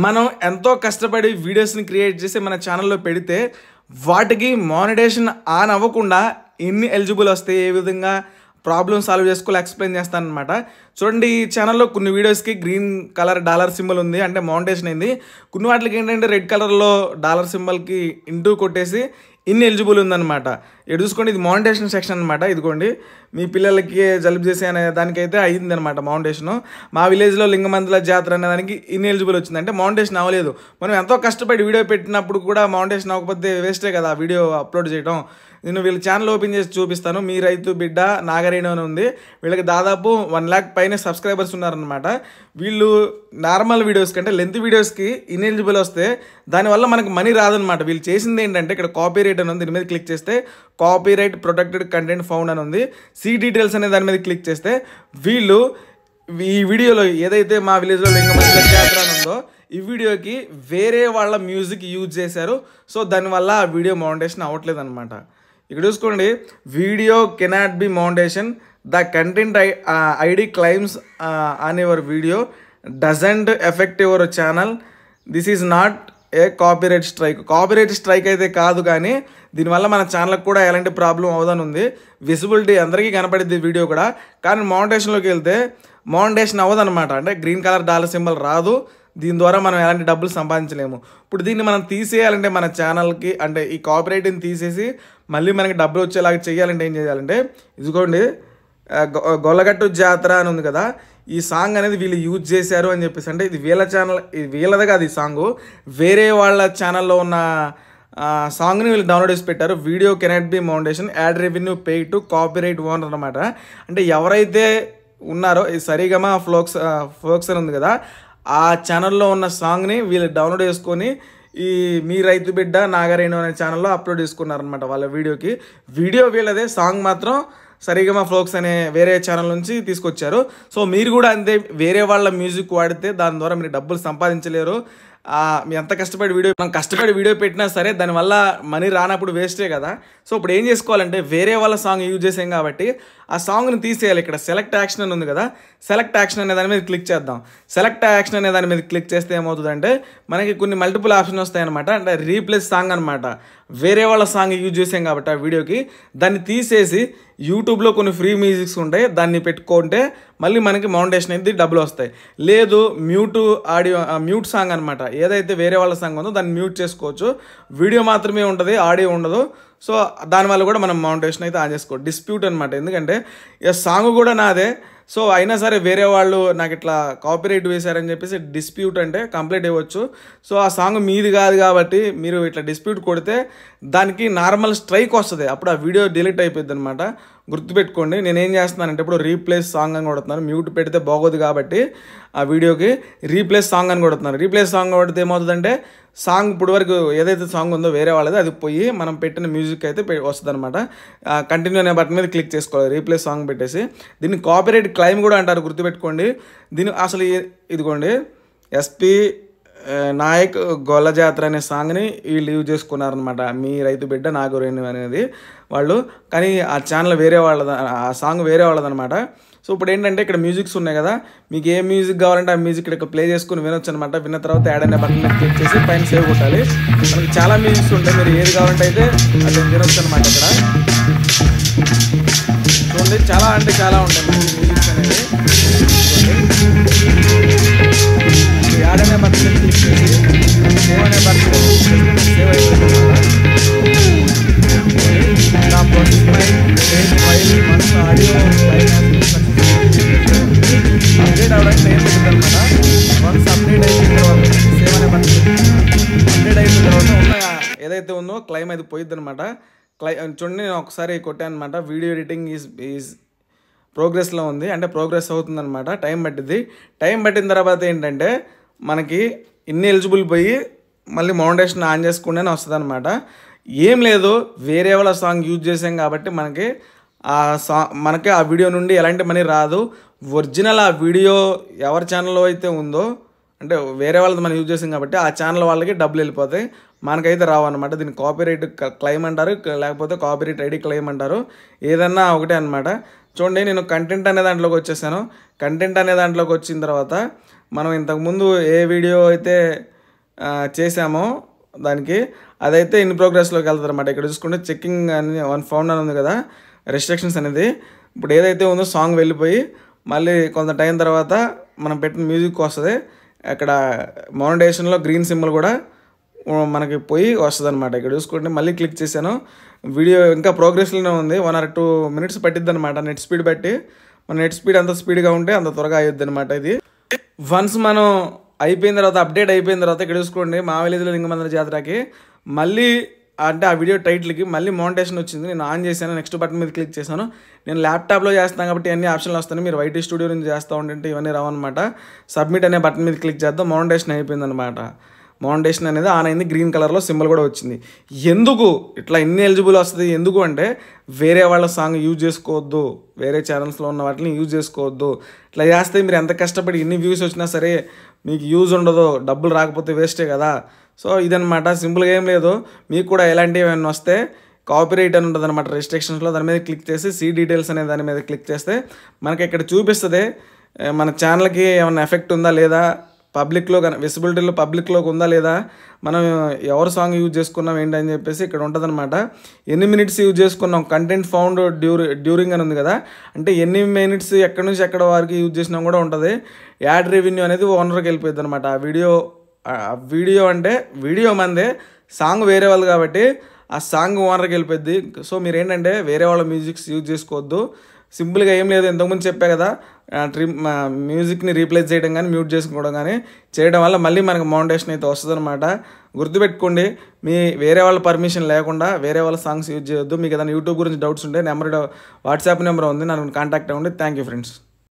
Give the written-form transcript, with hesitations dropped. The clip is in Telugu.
మనం ఎంతో కష్టపడి వీడియోస్ని క్రియేట్ చేసి మన ఛానల్లో పెడితే వాటికి మానిటైజేషన్ ఆన్ అవ్వకుండా ఎన్ని ఎలిజిబుల్ వస్తాయి, ఏ విధంగా ప్రాబ్లమ్ సాల్వ్ చేసుకోవాలి ఎక్స్ప్లెయిన్ చేస్తాను అనమాట. చూడండి, ఈ ఛానల్లో కొన్ని వీడియోస్కి గ్రీన్ కలర్ డాలర్ సింబల్ ఉంది, అంటే మానిటైజేషన్ అయింది. కొన్ని వాటికి ఏంటంటే రెడ్ కలర్లో డాలర్ సింబల్కి ఇంటూ కొట్టేసి ఇన్ని ఎలిజిబుల్ ఉందన్నమాట. ఇక్కడ చూసుకోండి, ఇది మానిటైజేషన్ సెక్షన్ అనమాట. ఇదిగోండి, మీ పిల్లలకి జలుబు చేసే అనే దానికైతే అయ్యింది అనమాట మానిటైజేషన్. మా విలేజ్లో లింగమంతుల జాతర అనే దానికి ఇన్ని ఎలిజిబుల్ వచ్చింది, అంటే మానిటైజేషన్ అవ్వలేదు. మనం ఎంతో కష్టపడి వీడియో పెట్టినప్పుడు కూడా మానిటైజేషన్ అవ్వకపోతే వేస్టే కదా వీడియో అప్లోడ్ చేయడం. నేను వీళ్ళ ఛానల్ ఓపెన్ చేసి చూపిస్తాను. మీ రైతు బిడ్డ నాగరేణు అని ఉంది. వీళ్ళకి దాదాపు 1 lakh పైన సబ్స్క్రైబర్స్ ఉన్నారనమాట. వీళ్ళు నార్మల్ వీడియోస్ కంటే లెంత్ వీడియోస్కి ఇన్ఎలిజిబుల్ వస్తే దానివల్ల మనకు మనీ రాదనమాట. వీళ్ళు చేసింది ఏంటంటే, ఇక్కడ కాపీరైట్ అని ఉంది, దీని మీద క్లిక్ చేస్తే కాపీరైట్ ప్రొటెక్టెడ్ కంటెంట్ ఫౌండ్ అని ఉంది. సీ డీటెయిల్స్ అనే దాని మీద క్లిక్ చేస్తే వీళ్ళు ఈ వీడియోలో ఏదైతే మా విలేజ్లో లింగమంతుల జాతర అని ఉందో ఈ వీడియోకి వేరే వాళ్ళ మ్యూజిక్ యూజ్ చేశారు. సో దానివల్ల ఆ వీడియో మానిటైజేషన్ అవ్వట్లేదు అనమాట. ఇక్కడ చూసుకోండి, video cannot be monetization, the content ID claims on your video doesn't affect your channel, this is not a copyright strike. Copyright strike అయితే కాదు, కానీ దీనివల్ల మన ఛానల్కి కూడా ఎలాంటి ప్రాబ్లం అవ్వదని ఉంది. విజిబిలిటీ అందరికీ కనపడిద్ది వీడియో కూడా, కానీ మానిటైజేషన్లోకి వెళ్తే మానిటైజేషన్ అవ్వదన్నమాట. అంటే గ్రీన్ కలర్ డాలర్ సింబల్ రాదు, దీని ద్వారా మనం ఎలాంటి డబ్బులు సంపాదించలేము. ఇప్పుడు దీన్ని మనం తీసేయాలంటే మన ఛానల్కి, అంటే ఈ కాపీరైట్ని తీసేసి మళ్ళీ మనకి డబ్బులు వచ్చేలాగా చేయాలంటే ఏం చేయాలంటే, ఇదిగోండి గొల్లగట్టు జాతర అని ఉంది కదా, ఈ సాంగ్ అనేది వీళ్ళు యూజ్ చేశారు అని చెప్పేసి, అంటే ఇది వీళ్ళ ఛానల్, ఇది వీళ్ళదే కాదు ఈ సాంగ్, వేరే వాళ్ళ ఛానల్లో ఉన్న సాంగ్ని వీళ్ళు డౌన్లోడ్ చేసి పెట్టారు. Video cannot be monetization, ad revenue pay to copyright owner అనమాట. అంటే ఎవరైతే ఉన్నారో ఈ సరిగమ ఫ్లోక్స్ అని ఉంది కదా, ఆ ఛానల్లో ఉన్న సాంగ్ని వీళ్ళు డౌన్లోడ్ చేసుకొని ఈ మీ రైతు బిడ్డ నాగరేణు అనే ఛానల్లో అప్లోడ్ చేసుకున్నారనమాట వాళ్ళ వీడియోకి. వీడియో వీళ్ళదే, సాంగ్ మాత్రం సరిగమ ఫ్లోక్స్ అనే వేరే ఛానల్ నుంచి తీసుకొచ్చారు. సో మీరు కూడా అంతే, వేరే వాళ్ళ మ్యూజిక్ వాడితే దాని ద్వారా మీరు డబ్బులు సంపాదించలేరు. మీ ఎంత కష్టపడి మనం కష్టపడి వీడియో పెట్టినా సరే దానివల్ల మనీ రానప్పుడు వేస్టే కదా. సో ఇప్పుడు ఏం చేసుకోవాలంటే, వేరే వాళ్ళ సాంగ్ యూజ్ చేసాం కాబట్టి ఆ సాంగ్ని తీసేయాలి. ఇక్కడ సెలెక్ట్ యాక్షన్ అని ఉంది కదా, సెలెక్ట్ యాక్షన్ అనే దాని మీద క్లిక్ చేద్దాం. సెలెక్ట్ యాక్షన్ అనే దాని మీద క్లిక్ చేస్తే ఏమవుతుందంటే మనకి కొన్ని మల్టిపుల్ ఆప్షన్ వస్తాయి అనమాట. అంటే రీప్లేస్ సాంగ్ అనమాట. వేరే వాళ్ళ సాంగ్ యూజ్ చేసాం కాబట్టి ఆ వీడియోకి దాన్ని తీసేసి యూట్యూబ్లో కొన్ని ఫ్రీ మ్యూజిక్స్ ఉంటాయి, దాన్ని పెట్టుకుంటే మళ్ళీ మనకి మానిటైజేషన్ అయితే డబ్బులు వస్తాయి. లేదు మ్యూట్ సాంగ్ అనమాట, ఏదైతే వేరే వాళ్ళ సాంగ్ ఉందో దాన్ని మ్యూట్ చేసుకోవచ్చు. వీడియో మాత్రమే ఉంటుంది, ఆడియో ఉండదు. సో దానివల్ల కూడా మనం మానిటైజేషన్ అయితే ఆన్ చేసుకోవచ్చు. డిస్ప్యూట్ అనమాట, ఎందుకంటే సాంగ్ కూడా నాదే, సో అయినా సరే వేరే వాళ్ళు నాకు ఇట్లా కాపీరైట్ వేశారని చెప్పేసి డిస్ప్యూట్ అంటే కంప్లైంట్ ఇవ్వచ్చు. సో ఆ సాంగ్ మీది కాదు కాబట్టి మీరు ఇట్లా డిస్ప్యూట్ కొడితే దానికి నార్మల్ స్ట్రైక్ వస్తుంది, అప్పుడు ఆ వీడియో డిలీట్ అయిపోద్ది అనమాట. గుర్తుపెట్టుకోండి, నేనేం చేస్తున్నానంటే ఇప్పుడు రీప్లేస్ సాంగ్ అని కొడుతున్నాను. మ్యూట్ పెడితే బాగోదు కాబట్టి ఆ వీడియోకి రీప్లేస్ సాంగ్ అని కొడుతున్నాను. రీప్లేస్ సాంగ్ కొడితే ఏమవుతుందంటే సాంగ్ ఇప్పుడు వరకు ఏదైతే సాంగ్ ఉందో వేరే వాళ్ళది అది పోయి మనం పెట్టిన మ్యూజిక్ అయితే వస్తుంది అనమాట. కంటిన్యూ అనే బటన్ మీద క్లిక్ చేసుకోవాలి, రీప్లేస్ సాంగ్ పెట్టేసి. దీన్ని కాపీరైట్ క్లైమ్ కూడా అంటారు, గుర్తుపెట్టుకోండి. దీని అసలు ఇదిగోండి, ఎస్పీ నాయక్ గొల్ల జాతర అనే సాంగ్ని వీళ్ళు యూజ్ చేసుకున్నారనమాట. మీ రైతు బిడ్డ నాగరేణు అనేది వాళ్ళు, కానీ ఆ ఛానల్ వేరే వాళ్ళది, ఆ సాంగ్ వేరే వాళ్ళదనమాట. సో ఇప్పుడు ఏంటంటే ఇక్కడ మ్యూజిక్స్ ఉన్నాయి కదా, మీకు ఏ మ్యూజిక్ కావాలంటే ఆ మ్యూజిక్ ఇక్కడ ప్లే చేసుకుని వినొచ్చు అనమాట. విన్న తర్వాత యాడ్ అనే బటన్ మీద క్లిక్ చేసి పైన సేవ్ కొట్టాలి. మనకి చాలా మ్యూజిక్స్ ఉంటాయి, మీరు ఏది కావాలంటే అయితే అది వినొచ్చు అనమాట. ఇక్కడ చూడండి, చాలా అంటే చాలా ఉంటాయి మ్యూజిక్స్ అనేది. యాడ్ అనే బటన్ మీద క్లిక్ చేసి సేవ్ అనే బటన్ సేవ్ అయిపోతుంది అనమాట. ఆడియో అప్డేట్ అవ్వడానికి టైం పడుతుంది అనమాట. వన్స్ అప్డేట్ అయిపోయిన తర్వాత సేవ్ అనే బటన్ అప్డేట్ అయిపోయిన తర్వాత ఉన్న ఏదైతే ఉందో క్లైమ్ అది పోయిద్ది అనమాట. చూడండి, నేను ఒకసారి కొట్టాను అనమాట. వీడియో ఎడిటింగ్ ఈజ్ ప్రోగ్రెస్లో ఉంది, అంటే ప్రోగ్రెస్ అవుతుందన్నమాట. టైం పట్టింది. టైం పట్టిన తర్వాత ఏంటంటే మనకి ఇన్ని ఎలిజిబుల్ పోయి మళ్ళీ మానిటైజేషన్ ఆన్ చేసుకుంటే వస్తుంది అనమాట. ఏం లేదు, వేరే వాళ్ళ సాంగ్ యూజ్ చేసాం కాబట్టి మనకి ఆ వీడియో నుండి ఎలాంటి మనీ రాదు. ఒరిజినల్ ఆ వీడియో ఎవరి ఛానల్లో అయితే ఉందో, అంటే వేరే వాళ్ళది మనం యూజ్ చేసాం కాబట్టి ఆ ఛానల్ వాళ్ళకి డబ్బులు వెళ్ళిపోతాయి, మనకైతే రావు అనమాట. దీన్ని కాపీరైట్ క్లెయిమ్ అంటారు, లేకపోతే కాపీరైట్ ఐడి క్లెయిమ్ అంటారు, ఏదన్నా ఒకటే అనమాట. చూడండి, నేను కంటెంట్ అనే దాంట్లోకి వచ్చేసాను. కంటెంట్ అనే దాంట్లోకి వచ్చిన తర్వాత మనం ఇంతకుముందు ఏ వీడియో అయితే చేసామో దానికి అదైతే ఇన్ ప్రోగ్రెస్లోకి వెళ్తుంది అనమాట. ఇక్కడ చూసుకుంటే చెక్కింగ్ అని ఫౌండ్ అని ఉంది కదా, రెస్ట్రిక్షన్స్ అనేది. ఇప్పుడు ఏదైతే ఉందో సాంగ్ వెళ్ళిపోయి మళ్ళీ కొంత టైం తర్వాత మనం పెట్టిన మ్యూజిక్ వస్తుంది. అక్కడ మానిటైజేషన్లో గ్రీన్ సింబల్ కూడా మనకి పోయి వస్తుంది అనమాట. ఇక్కడ చూసుకుంటే మళ్ళీ క్లిక్ చేశాను, వీడియో ఇంకా ప్రోగ్రెస్లోనే ఉంది. 1 or 2 minutes పట్టిద్ది అనమాట నెట్ స్పీడ్ బట్టి. మన నెట్ స్పీడ్ అంత స్పీడ్గా ఉంటే అంత త్వరగా అయ్యొద్ది అనమాట. ఇది వన్స్ మనం అయిపోయిన తర్వాత, అప్డేట్ అయిపోయిన తర్వాత ఇక్కడ చూసుకోండి మా విలేజ్లో లింగమందిర జాతరకి మళ్ళీ అంటే ఆ వీడియో టైటిల్కి మళ్ళీ మానిటైజేషన్ వచ్చింది. నేను ఆన్ చేశాను, నెక్స్ట్ బటన్ మీద క్లిక్ చేశాను. నేను ల్యాప్టాప్లో చేస్తాను కాబట్టి అన్ని ఆప్షన్లు వస్తాయి. మీరు వైటీ స్టూడియో నుంచి చేస్తూ ఉంటే ఇవన్నీ రావన్నమాట. సబ్మిట్ అనే బటన్ మీద క్లిక్ చేద్దాం, మానిటైజేషన్ అయిపోయింది అనమాట. మానిటైజేషన్ అనేది ఆన్ అయింది, గ్రీన్ కలర్లో సింబల్ కూడా వచ్చింది. ఎందుకు ఇట్లా ఇన్ని ఎలిజిబుల్ వస్తుంది? ఎందుకు అంటే వేరే వాళ్ళ సాంగ్ యూజ్ చేసుకోవద్దు, వేరే ఛానల్స్లో ఉన్న వాటిని యూజ్ చేసుకోవద్దు. ఇట్లా చేస్తే మీరు ఎంత కష్టపడి ఎన్ని వ్యూస్ వచ్చినా సరే మీకు యూజ్ ఉండదు, డబ్బులు రాకపోతే వేస్టే కదా. సో ఇదనమాట, సింపుల్గా ఏం లేదు. మీకు కూడా ఎలాంటివి ఏమైనా వస్తే కాపీరైట్ అని ఉంటుంది అనమాట రెస్ట్రిక్షన్స్లో. దాని మీద క్లిక్ చేసి సీ డీటెయిల్స్ అనే దాని మీద క్లిక్ చేస్తే మనకి ఇక్కడ చూపిస్తుంది మన ఛానల్కి ఏమైనా ఎఫెక్ట్ ఉందా లేదా, పబ్లిక్లో కానీ విజిబిలిటీలో పబ్లిక్లోకి ఉందా లేదా, మనం ఎవరు సాంగ్ యూజ్ చేసుకున్నాం ఏంటి అని చెప్పేసి ఇక్కడ ఉంటుంది అనమాట. ఎన్ని మినిట్స్ యూజ్ చేసుకున్నాం, కంటెంట్ ఫౌండ్ డ్యూరింగ్ అని ఉంది కదా, అంటే ఎన్ని మినిట్స్ ఎక్కడి నుంచి ఎక్కడ వరకు యూజ్ చేసినా కూడా ఉంటుంది. యాడ్ రెవెన్యూ అనేది ఓనర్కి వెళ్ళిపోయింది అనమాట. ఆ వీడియో అంటే వీడియో మందే, సాంగ్ వేరే వాళ్ళు కాబట్టి ఆ సాంగ్ ఓనర్కి వెళ్ళిపోద్ది. సో మీరు ఏంటంటే వేరే వాళ్ళ మ్యూజిక్స్ యూజ్ చేసుకోవద్దు. సింపుల్గా ఏం లేదు, ఇంతకుముందు చెప్పా కదా, మ్యూజిక్ని రీప్లేస్ చేయడం కానీ మ్యూట్ చేసుకోవడం కానీ చేయడం వల్ల మళ్ళీ మనకు మానిటైజేషన్ అయితే వస్తుంది అనమాట. గుర్తుపెట్టుకోండి, మీ వేరే వాళ్ళ పర్మిషన్ లేకుండా వేరే వాళ్ళ సాంగ్స్ యూజ్ చేయొద్దు. మీకు ఏదైనా యూట్యూబ్ గురించి డౌట్స్ ఉంటే వాట్సాప్ నెంబర్ ఉంది, నన్ను కాంటాక్ట్ అవ్వండి. Thank you friends.